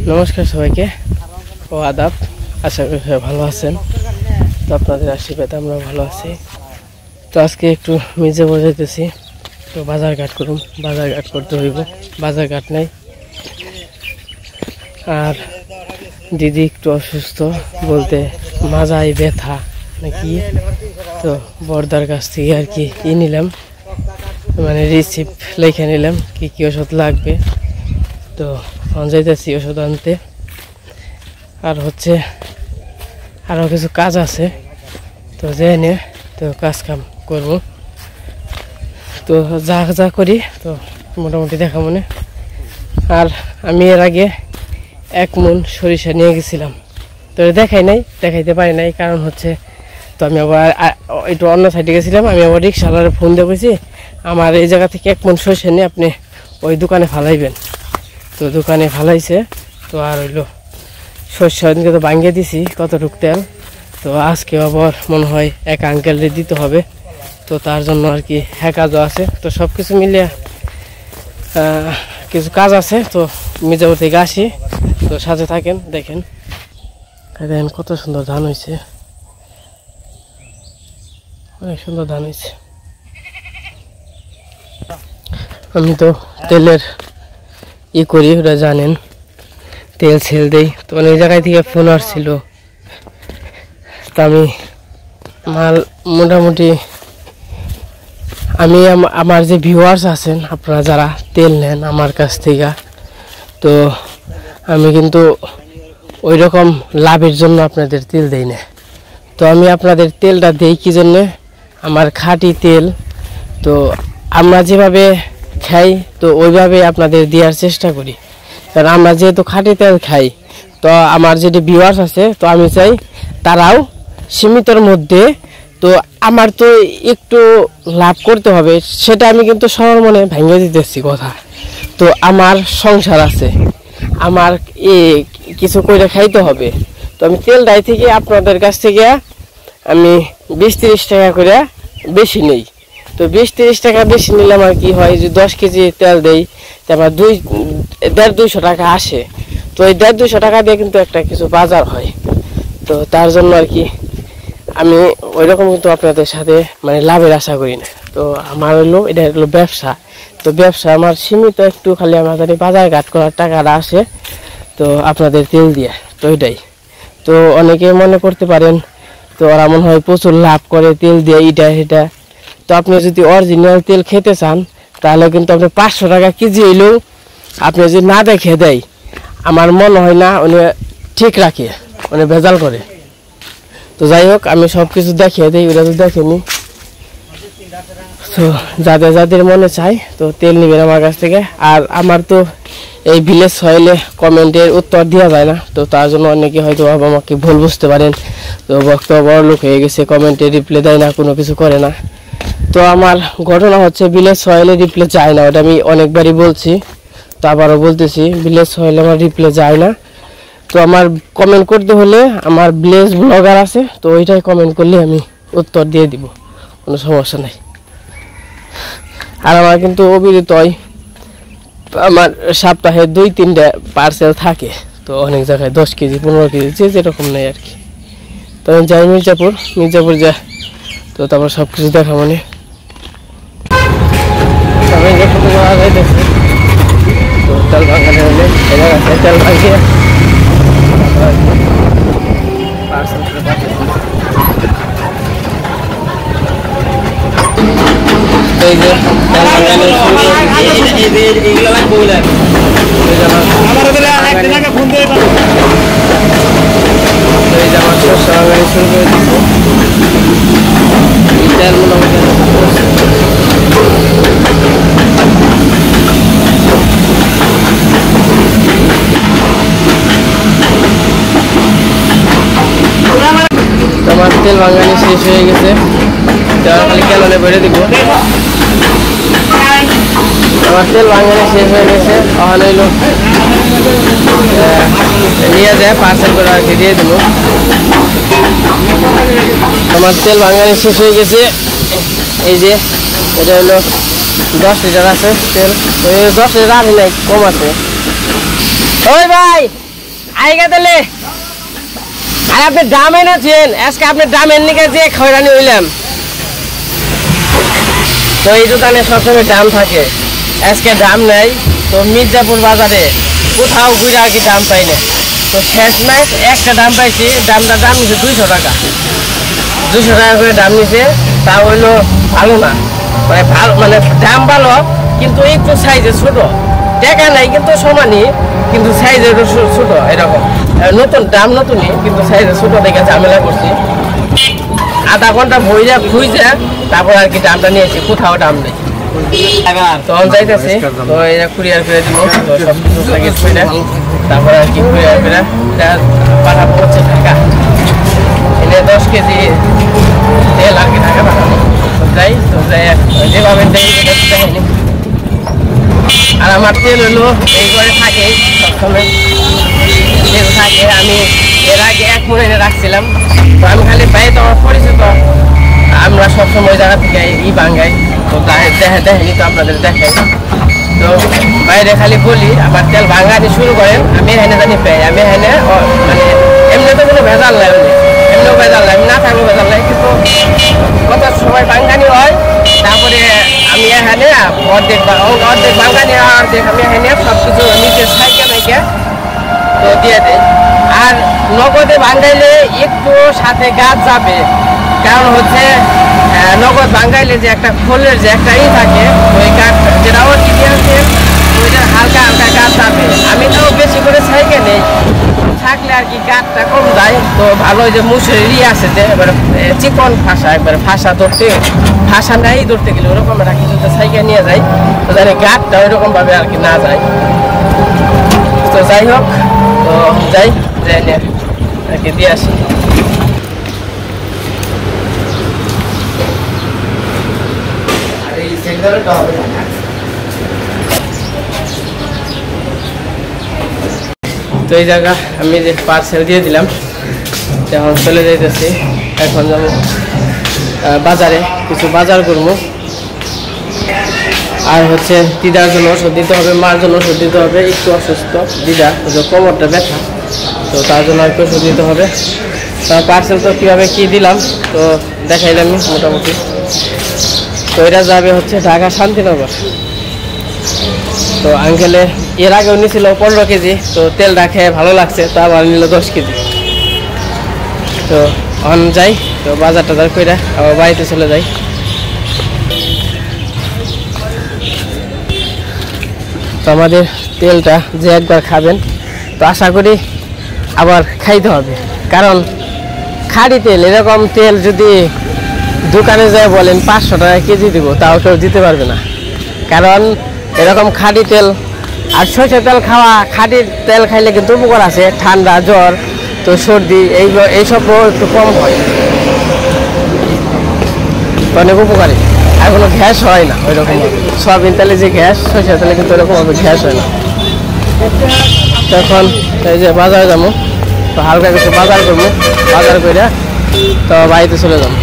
নমস্কার সবাইকে ও আদাব। আশা করি সবাই ভালো আছেন। তো আপনাদের আশীর্বাদে আমরা ভালো আছি। তো আজকে একটু মির্জাপুর যেতেছি, তো বাজার ঘাট করুন, বাজার ঘাট করতে হইব, বাজার ঘাট নেই। আর দিদি একটু অসুস্থ, বলতে মাজায় ব্যথা নাকি। তো বর্দার কাছ থেকে আর কি নিলাম, মানে রিসিপ্ট লিখে নিলাম কি কি ওষুধ লাগবে। তো যাইতেছি ওষুধ আনতে। আর হচ্ছে আরও কিছু কাজ আছে, তো জেনে তো কাজ কাম করবো। তো যা যা করি তো মোটামুটি দেখা মনে। আর আমি এর আগে 1 মণ সরিষা নিয়ে গেছিলাম, তো দেখাইতে পারি নাই। কারণ হচ্ছে তো আমি আবার একটু অন্য সাইডে গেছিলাম। আমি আবার রিক্সাওয়ালার ফোন দিয়ে বলছি আমার এই জায়গা থেকে 1 মণ সরিষা নিয়ে আপনি ওই দোকানে ফালাইবেন। তো দোকানে ফালাইছে। তো আর হইলো সরিষা তো ভাঙিয়ে দিছি কতটুক তেল। তো আজকে আবার মনে হয় এক আঙ্কেলরে দিতে হবে, তো তার জন্য আর কি কাজও আছে। তো সব কিছু মিলিয়ে কিছু কাজ আছে। তো মির্জাপুর থেকে আসি, তো সাথে থাকেন। দেখেন কত সুন্দর ধান হয়েছে, অনেক সুন্দর ধান হয়েছে। আমি তো তেলের করি, ওটা জানেন, তেল সেল দেই। তো অনেক জায়গায় থেকে ফোন আসছিল, তো আমি মাল মোটামুটি আমি আমার যে ভিউয়ার্স আছেন, আপনারা যারা তেল নেন আমার কাছ থেকে, তো আমি কিন্তু ওই রকম লাভের জন্য আপনাদের তেল দেই না। তো আমি আপনাদের তেলটা দেই কি জন্যে, আমার খাঁটি তেল। তো আমরা যেভাবে খাই তো ওইভাবে আপনাদের দেওয়ার চেষ্টা করি। কারণ আমরা যেহেতু খাঁটি তেল খাই, তো আমার যেটা ভিউয়ার্স আছে, তো আমি চাই তারাও সীমিতর মধ্যে, তো আমার তো একটু লাভ করতে হবে, সেটা আমি কিন্তু সবার মনে ভেঙে দিতেছি কথা। তো আমার সংসার আছে, আমার কিছু করে খাইতে হবে। তো আমি তেলটাই থেকে আপনাদের কাছ থেকে আমি 20-30 টাকা করে বেশি নেই। তো 20-30 টাকা বেশি নিলে আমার কি হয়, যে 10 কেজি তেল দেই, তো আমার 150-200 টাকা আসে। তো এই 150-200 টাকা দিয়ে কিন্তু একটা কিছু বাজার হয়। তো তার জন্য আর কি আমি ওই রকম কিন্তু আপনাদের সাথে মানে লাভের আশা করি না। তো আমার এটা হলো ব্যবসা। তো ব্যবসা আমার সীমিত, একটু খালি আমাদের বাজার ঘাট করার টাকাটা আসে তো আপনাদের তেল দিয়ে। তো এটাই। তো অনেকে মনে করতে পারেন তো ওরা মনে হয় প্রচুর লাভ করে তেল দিয়ে এটা সেটা। তো আপনি যদি অরিজিনাল তেল খেতে চান, তাহলে কিন্তু আপনি 500 টাকা কেজি হইলেও আপনি যদি না দেখে দেয়, আমার মনে হয় না উনি ঠিক রাখে, উনি ভেজাল করে। তো যাই হোক, আমি সব কিছু দেখিয়ে দিই, ওরা তো দেখেনি। তো যাদের মনে চাই তো তেল নেবেন আমার কাছ থেকে। আর আমার তো এই ভিলেজ সয়েলে কমেন্টের উত্তর দেওয়া যায় না, তো তার জন্য অনেকে হয়তো আমাকে ভুল বুঝতে পারেন। তো বক্তব্য বড় লোক হয়ে গেছে, কমেন্টে রিপ্লাই দেয় না, কোনো কিছু করে না। তো আমার ঘটনা হচ্ছে ভিলেজ সয়েলে রিপ্লাই যায় না, ওটা আমি অনেকবারই বলছি, তো আবারও বলতেছি, ভিলেজ সয়েলে আমার রিপ্লাই যায় না। তো আমার কমেন্ট করতে হলে আমার ভিলেজ ব্লগার আছে, তো ওইটাই কমেন্ট করলে আমি উত্তর দিয়ে দিব, কোনো সমস্যা নাই। আর আমার কিন্তু অবিরতই আমার সপ্তাহে 2-3টা পার্সেল থাকে, তো অনেক জায়গায় 10 কেজি 15 কেজি যে যেরকম নেই আর কি। তো আমি যাই মির্জাপুর যা, তো তারপর সব কিছু দেখা মানে তো তেল ভাঙানো হলে তেল ভাঙিয়ে পার্সেল করে পাঠিয়েছি। এই যে আমার শস্য লাগানো শুরু করে দিচ্ছে। তেল মোটামুটি আমার তেল ভাঙানি শেষ হয়ে গেছে, খালি ক্যালনে ভরে দিব। আমার তেল ভাঙানি শেষ হয়ে গেছে, ওখানে হইলো নিয়ে যায় পার্সেল করে আর কি দিয়ে দেবো। আমার তেল ভাঙানি শেষ হয়ে গেছে। এই যে এটা হলো 10 লিটার আছে তেল, 10 লিটার আর নাই, কম আছে। ওই ভাই আইগা তাহলে আর আপনি দাম এনেছেন আজকে আপনি দাম এনে যে খয়রানি হইলাম তো এই দোকানে সবসময় দাম থাকে আজকে দাম নাই তো মির্জাপুর বাজারে কোথাও ঘুরে আর কি দাম পাই না তো শেষ মাস একটা দাম পাইছি দাম নিছে 200 টাকা 200 টাকা করে দাম নিছে তা হইলো ভালো না মানে ভালো মানে দাম ভালো কিন্তু একটু সাইজে ছোট টাকা নাই কিন্তু সমানই কিন্তু সাইজে ছোট এরকম নতুন দাম নতুনই কিন্তু সাইজে ছোট দেখে ঝামেলা করছি আধা ঘন্টা বইরা খুঁজে তারপর আর কি দামটা নিয়েছি কোথাও দাম নেই তখন যাইতেছি তো এটা কুরিয়ার করে দিব তো সব কিছু প্যাকেট করে তারপর আর কি কুরিয়ার করে পাঠাবো হচ্ছে ঢাকা এনে 10 কেজি তেল আর কি ঢাকা পাঠাবো যাই তো যাই যেভাবে দেয় দেয়নি আর আমার তেল হলো এই ঘরে থাকে সবসময় তেল থাকে আমি এর আগে 1 মণ এনে রাখছিলাম তো আমি খালি পাই তো আমার পরিচিত আমরা সবসময় জায়গা থেকে বাঙ্গাই তো দেখেনি তো আপনাদের দেখাই তো বাইরে খালি বলি আমার তেল ভাঙানি শুরু করেন আমি এখানে জানি পাই আমি এখানে মানে এমনি তো কোনো ভেজাল নাই এমনিও ভেজাল নাই না থাকলেও ভেজাল নাই কিন্তু কত সময় ভাঙানি হয় তারপরে আমি এখানে অর্ধেক ভাঙানি অর্ধেক আমি এখানে সব কিছু নিচে সাইকে নাইকে তো দিয়ে দেয় আর নগদে ভাঙাইলে একটু সাথে গাছ যাবে কারণ হচ্ছে নগদ ভাঙাইলে যে একটা খোলের যে একটা থাকে ওই গাছটা যেটা ওর কিনে আছে ওইটা হালকা হালকা গাছ যাবে আমি তো বেশি করে সাইকে নেই থাকলে আর কি গাছটা কম যায় তো ভালো যে মুসুরি আছে যে এবারে চিকন ফাঁসা একবারে ফাঁসা নাই ধরতে গেলে ওরকম একটা কিছুতে সাইকে নিয়ে যায় তো জানি গাছটা ওইরকম ভাবে আর কি না যায় তো যাই হোক তো যাই নিয়ে আর কি দিয়ে আসি তো এই জায়গা আমি যে পার্সেল দিয়ে দিলাম এখন চলে যাইতেছি এখন যাবো বাজারে কিছু বাজার করবো আর হচ্ছে দিদার জন্য ওষুধ দিতে হবে মার জন্য ওষুধ দিতে হবে একটু অসুস্থ দিদা কোমরটা ব্যথা তো তার জন্য একটু ওষুধ দিতে হবে তার পার্সেল তো কীভাবে কী দিলাম তো দেখাইলাম মোটামুটি তো এটা যাবে হচ্ছে ঢাকা শান্তিনগর তো আঙ্কেলে এর আগেও নিয়েছিল 15 কেজি তো তেলটা খেয়ে ভালো লাগছে তো আবার নিল 10 কেজি তো অন যাই তো বাজার টাজার করে আবার বাড়িতে চলে যাই তো আমাদের তেলটা যে একবার খাবেন তো আশা করি আবার খাইতে হবে কারণ খাঁটি তেল এরকম তেল যদি দোকানে যায় বলেন 500 টাকা কেজি দিব তাও কেউ দিতে পারবে না কারণ এরকম খাঁটি তেল আর সরষের তেল খাওয়া খাঁটি তেল খাইলে কিন্তু উপকার আছে ঠান্ডা জ্বর তো সর্দি এইসব একটু কম হয় অনেক উপকারী আর কোনো গ্যাস হয় না ওই রকম সয়াবিন তেলে যে গ্যাস সরষের তেলে কিন্তু ওরকমভাবে গ্যাস হয় না তখন এই যে বাজারে যাবো তো হালকা কিছু বাজার করবো বাজার করে তো বাড়িতে চলে যাবো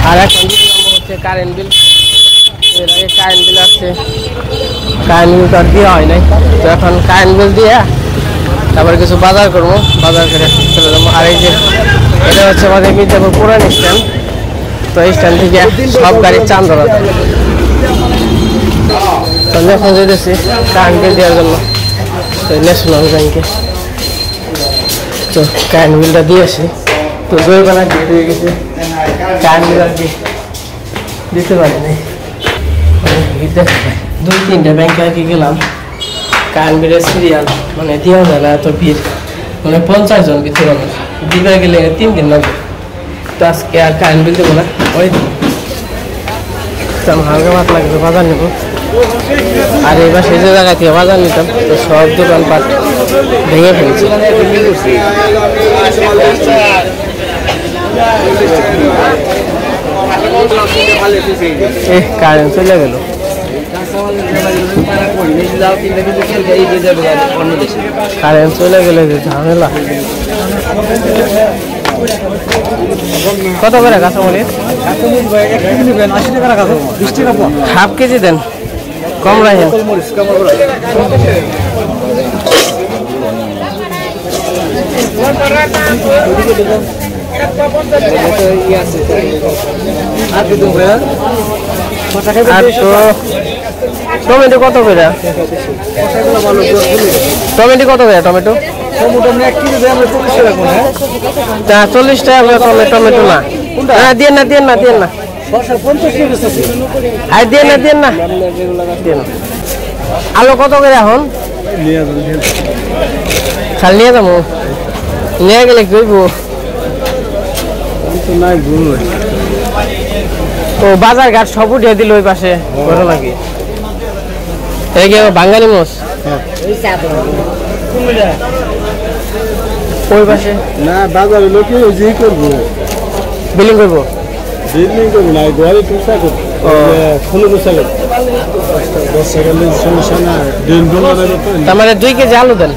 আর এখন হচ্ছে কারেন্ট বিল এর আগে কারেন্ট বিল আসছে কারেন্ট বিল তো আর দেওয়া হয় নাই তো এখন কারেন্ট বিল দিয়ে তারপরে কিছু বাজার করবো বাজার করে চলে যাবো আর এই যে এটা হচ্ছে আমাদের মির্জাপুর পুরান স্ট্যান্ড তো এই স্ট্যান্ড থেকে সব গাড়ির চান্দরা তো এখন যেতেছি কারেন্ট বিল দেওয়ার জন্য তো ন্যাশনাল ব্যাংকে তো কারেন্ট বিলটা দিয়েছি তো জরিমানা দিয়ে গেছে কারেন্ট বিল আর কি দিতে পারিনি 2-3টা ব্যাংকে আর কি গেলাম কারেন্ট বিলের সিরিয়াল মানে দেওয়া যায় না এত ভিড় মানে 50 জন ভিতরে দিবে গেলে 3 দিন লাগবে তো আজকে আর কারেন্ট বিল দেবো না ওই হালকা মাত লাগবে বাজার নেব আর এবার সেই যে জায়গা থেকে বাজার নিতাম তো সব দোকানপাট ভেঙে ফেলছে কারেন্ট চলে গেল কারেন্ট চলে গেলে যে ঝামেলা কত করে কাঁচামরিচ 1/2 কেজি দেন কম রাখেন টমেটো কত করে? টমেটো কত করে? টমেটো 40 টাকা করে টমেটো না। দিয়ে না দিয়ে না দিয়ে না আর দিয়ে না দিয়ে না। আলু কত করে এখন? খাল নিয়ে যাবো, নিয়ে গেলে কইব ও বাজার ঘাট সব উঠিয়ে দিল ওই পাশে ভালো লাগে। বাঙালি মোষ ওই পাশে না বাজারে লোকে ওই করবো বিলিং করবো না ঘরে টুকটা করবো সমস্যা না। তার মানে 2 কেজি আলু দেন,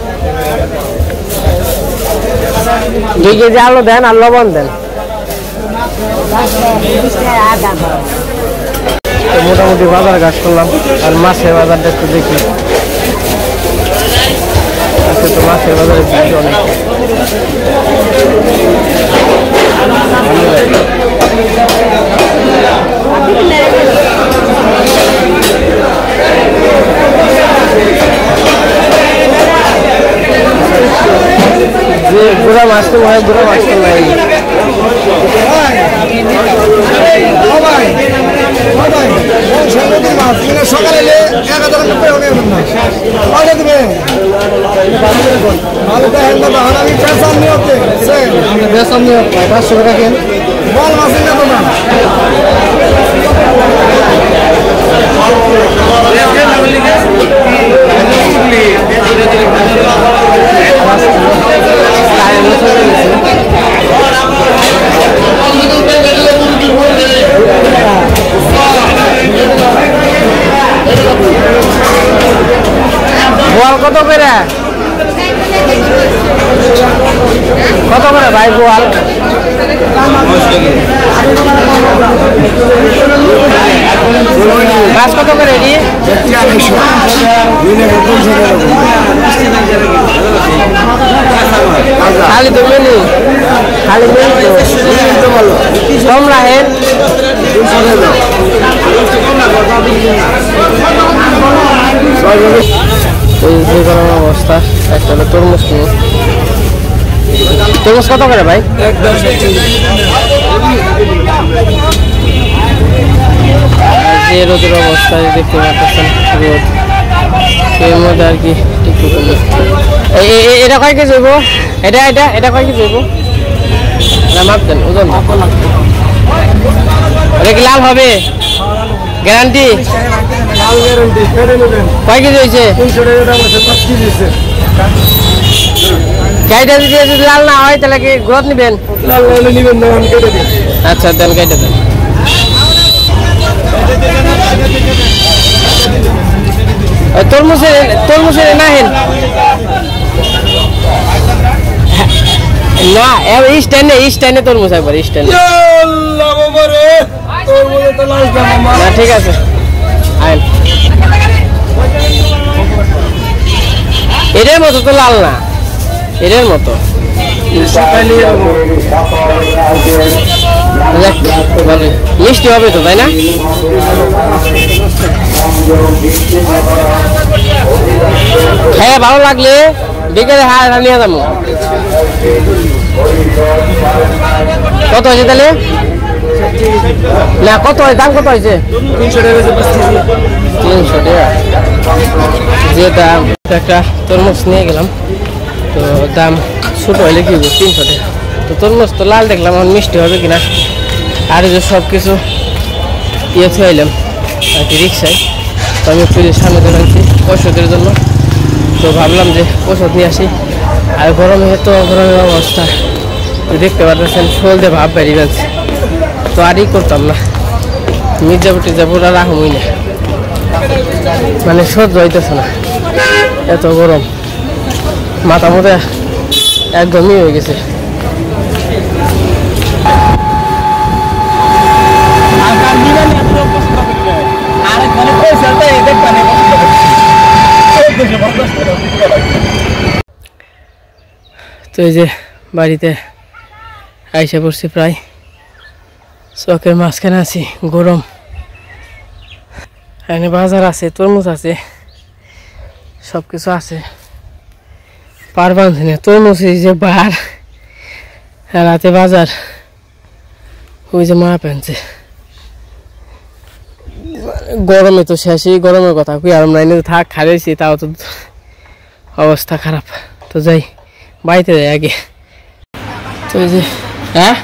2 কেজি আলু দেন আর লবণ দেন। মোটামুটি বাজার ঘাট করলাম আর মাছের বাজারটা একটু দেখি। আজকে তো মাছের বাজারে ভিড় অনেক। যে বুড়া মাছ তো হয়, বুড়া মাছ তো নাই। সকালে বল মাছের না তোমার বোয়াল কত করে? কত করে ভাই বোয়াল? মাছ কত করে? খালি তো মেনি, খালি কম রাখেন। এই যে অবস্থা। একটা হলো তরমুজ নিয়ে। তরমুজ কত করে ভাই? যে রোদের অবস্থা দেখতে পাচ্ছেন, রোদ এর মধ্যে আর কি। এটা কয় কেজি হইব? এটা এটা এটা কয় কেজি হইব? মাপ দেন, ওজন এটা কি লাল হবে? গ্যারান্টি? কয় কেজি হয়েছে? গাড়িটা যদি লাল না হয় তাহলে কি গ্রোথ নিবেন? আচ্ছা দেন, গাড়িটা দেন। তরমুজের না হেন না স্ট্যান্ডে তরমুজ একবার স্ট্যান্ডে। ঠিক আছে এটার মতো তো লাল না, এটার মতো মিষ্টি হবে তো, তাই না? হ্যাঁ ভালো লাগলে বিকেলে নিয়ে যাবো। কত হয়েছে তাহলে? না কত হয়, দাম কত হয়েছে? 300 টাকা। যে দাম একটা তরমুজ নিয়ে গেলাম, তো দাম ছোট হইলে কি 300 টাকা। তো তরমুজ তো লাল দেখলাম, এখন মিষ্টি হবে কিনা। আর যে সব কিছু থইলাম আর কি রিক্সায়। তো আমি পুলিশ সামনে ধরে আনছি ওষুধের জন্য। তো ভাবলাম যে ওষুধ নিয়ে আসি। আর গরমে তো গরমের অবস্থা দেখতে পাচ্ছেন, সলতে ভাব বেরিয়ে যাচ্ছে। তো আরই করতাম না, মির্জাপুর আর রাহমই না, মানে সহ্য হইতেছে না, এত গরম। মাথা মধ্যে একদমই হয়ে গেছে। তো এই যে বাড়িতে আইসা পড়ছি প্রায় চকের মাঝখানে আছি গরম এখানে বাজার আছে তরমুজ আছে সব কিছু আছে পার বাঁধে না তরমুজ এই যে বার রাতে বাজার ওই যে মা পেনছে গরমে তো শেষই গরমের কথা কি আর নাই থাক খাইছি তাও তো অবস্থা খারাপ তো যাই বাড়িতে যাই আগে তো এই যে হ্যাঁ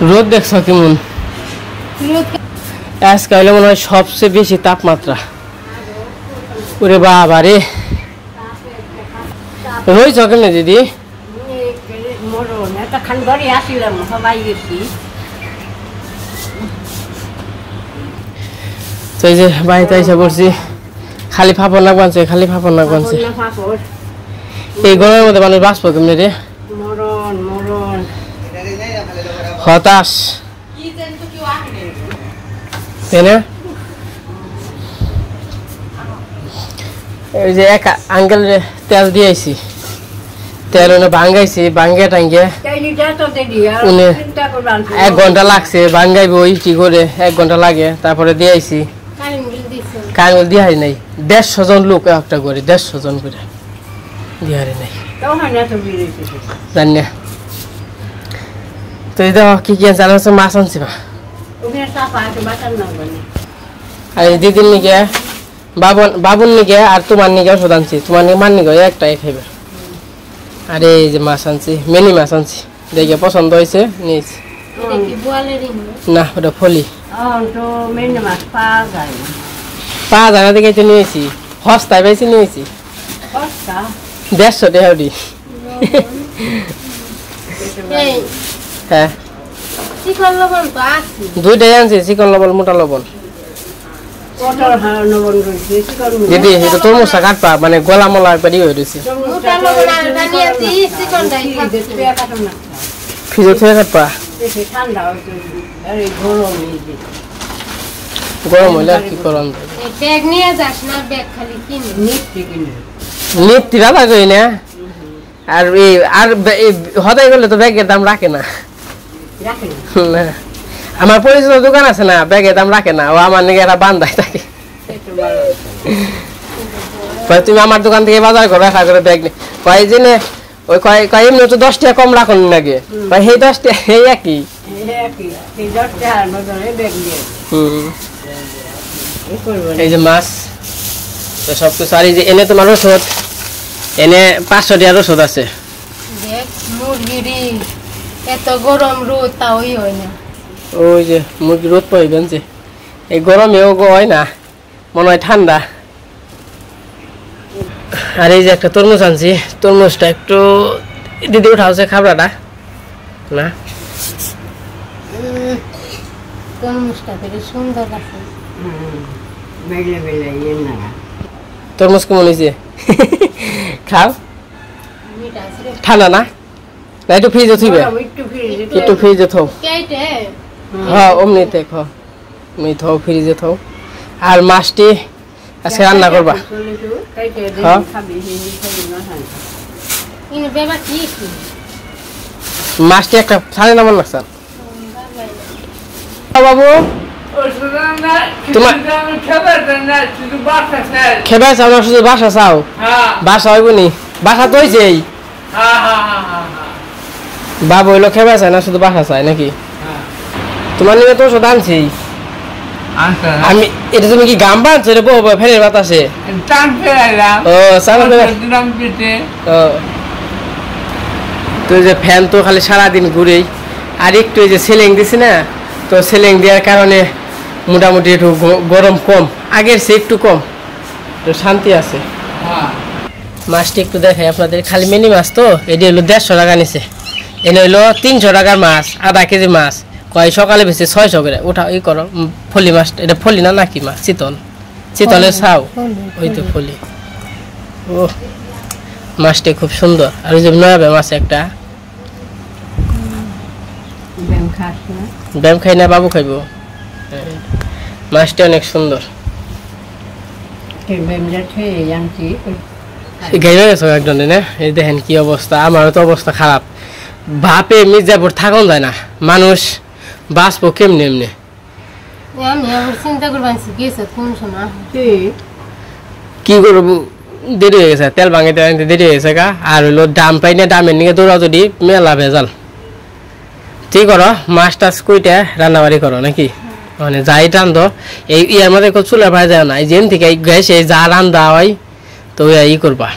রোদ দেখছো কেমন আজকে হইলে মনে হয় সবচেয়ে বেশি তাপমাত্রা ওরে বাবা রে রয়েছ কেমনে দিদি তো এই যে বাড়িতে এসে পড়ছি খালি ফাপড় নাক বানছে খালি ফাপড় নাক বানছে এই গরমের মধ্যে মানুষ বাঁচবো কেমনি রে হতাশ তাই না এই যে এক আঙ্কেল তেল দিয়েছি তেল ভাঙ্গাইছি ভাঙ্গে টাঙ্গে 1 ঘন্টা লাগছে ভাঙ্গাইবো কি করে 1 ঘন্টা লাগে তারপরে দিয়েছি কারেন্ট দিয়ে নাই 150 জন লোক একটা করে 150 জন করে দিয়ে নাই জানি না তো এই দেখো কি কি জানা হচ্ছে মাছ আনছি মা আর দিদির নিকে বাবুর নিকে আর তোমার নিকে ওষুধ আনছি তোমার নিকে মান নিকে একটাই খাইবে আর এই যে মাছ আনছি মিনি মাছ আনছি দেখে পছন্দ হয়েছে নিয়েছি না ওটা ফলি পাওয়া যায় না দেখে তো নিয়েছি সস্তায় বেশি নিয়েছি 150 টাকা হ্যাঁ দুইটাই আনছি চিকন লবণ মোটা লবণ দিদি এটা তরমুজটা কাটবা মানে গলা মলা একবার হয়ে রয়েছে ফ্রিজে থেকে কাটবা গরম হইলে আর কি করন নিত্যি রাধা কই না আর এই আর হদাই গেলে তো ব্যাগের দাম রাখে না আমার পরিচিত দোকান আছে না ব্যাগের দাম রাখে না ও আমার নাকি এরা বান্ধাই থাকে তুমি আমার দোকান থেকে বাজার করো রাখা করে ব্যাগ কয় জেনে ওই কয় এমনি তো 10 টাকা কম রাখুন নাকি সেই 10 টাকা এই একই এই যে মাছ সব কিছু আর এই যে এনে তোমার ওষুধ এনে 500 টাকার ওষুধ আছে এত গরম রোদ তাওই হয় না ওই যে মুরগি রোদ পাইবেন যে এই গরমেও হয় না মনে হয় ঠান্ডা আর এই যে একটা তরমুজ আনছি তরমুজটা একটু দিদি উঠাওছে খাবড়াটা না তরমুজটা বেশ সুন্দর আছে তরমুজ কেমন হয়েছে খাও ঠান্ডা না না একটু ফ্রিজে থইবে একটু ফ্রিজে থাও হ্যাঁ অমনিতে খাও আমি থাও ফ্রিজে থাও আর মাছটি আজকে রান্না করবা হ্যাঁ মাছটি একটা ছাড়ে না মনে লাগছে বাবু তোমার খেবে চাও না শুধু বাসা চাও বাসা হইব নি বাসা তো হয়েছেই বাবু হইলো খেবে চায় না শুধু বাসা চায় নাকি তোমার নিয়ে তো ওষুধ আনছি আমি এটা তুমি কি গাম বানছো রে বউ ফেরের বাতাসে তো যে ফ্যান তো খালি সারাদিন ঘুরেই আর একটু এই যে সেলিং দিছি না তো সেলিং দেওয়ার কারণে মোটামুটি একটু গরম কম আগের চেয়ে একটু কম তো শান্তি আছে মাছটি একটু দেখাই আপনাদের খালি মিনি মাছ তো এটি হলো 150 টাকা নিছে এনে হইলো 300 টাকার মাছ আধা কেজি মাছ কয় সকালে বেশি 600 করে ওঠা ই করো ফলি মাছ এটা ফলি না নাকি মাছ চিতলের ছাও ওই তো ফলি ও মাছটি খুব সুন্দর আর ওই যে নয়া মাছ একটা ব্যায়াম খাই না বাবু খাইব মাছটি অনেক সুন্দর গাইবে গেছো একজন না, এই দেখেন কি অবস্থা, আমারও তো অবস্থা খারাপ। বাপে মির্জাপুর থাকুন যায় না, মানুষ বাঁচবো কেমনি এমনি। আমি আবার চিন্তা করবাছি গেছে কোন সময় কি করবো, দেরি হয়ে গেছে, তেল ভাঙিতে ভাঙিতে দেরি হয়ে গেছে গা। আর হইলো দাম পাই না, দামের নিয়ে দৌড়া যদি মেলা ভেজাল। ঠিক করো, মাছ টাছ কুইটা রান্না বাড়ি করো নাকি, মানে যাই রান্ধো এই ইয়ার মধ্যে চুলা ভাই যায় না, এই যেন থেকে গ্যাসে যা রান্ধা হয় তো ই করবা।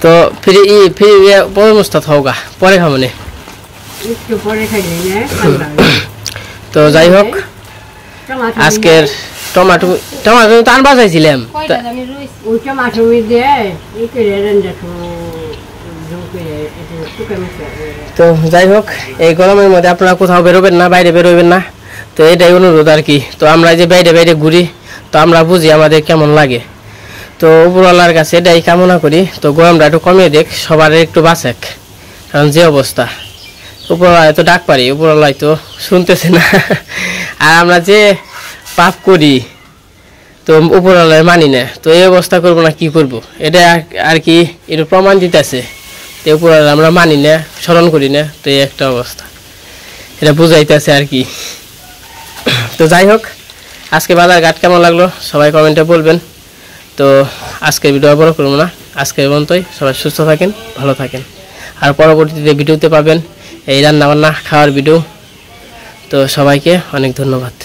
তো ফিরে পরে মুস্তা থাকা পরে খাবো নি। তো যাই হোক, আজকের টমাটো টমাটো তো আনবা চাইছিলাম। কয়টা জানি রইছে ওইটা মাছের মধ্যে এই করে রান্না তো যাই হোক, এই গরমের মধ্যে আপনারা কোথাও বেরোবেন না, বাইরে বেরোবেন না। তো এটাই অনুরোধ আর কি। তো আমরা যে বাইরে বাইরে ঘুরি, তো আমরা বুঝি আমাদের কেমন লাগে। তো উপরওয়ালার কাছে এটাই কামনা করি, তো গরমটা একটু কমিয়ে দেখ, সবার একটু বাঁচেক। কারণ যে অবস্থা, উপরওয়ালায় তো ডাক পারি, উপরওয়ালায় তো শুনতেছে না। আর আমরা যে পাপ করি তো উপরওয়ালায় মানি না, তো এই অবস্থা করবো না, কি করব। এটা আর কি একটু প্রমাণ দিতেছে, তো উপরওয়ালা আমরা মানি না, স্মরণ করি না, তো এই একটা অবস্থা, এটা বুঝাইতেছে আর কি। তো যাই হোক, আজকে বাজার ঘাট কেমন লাগলো সবাই কমেন্টে বলবেন। তো আজকের ভিডিও বড় করবো না, আজকের পর্যন্তই। সবাই সুস্থ থাকেন, ভালো থাকেন। আর পরবর্তীতে ভিডিওতে পাবেন এই রান্না বান্না খাওয়ার ভিডিও। তো সবাইকে অনেক ধন্যবাদ।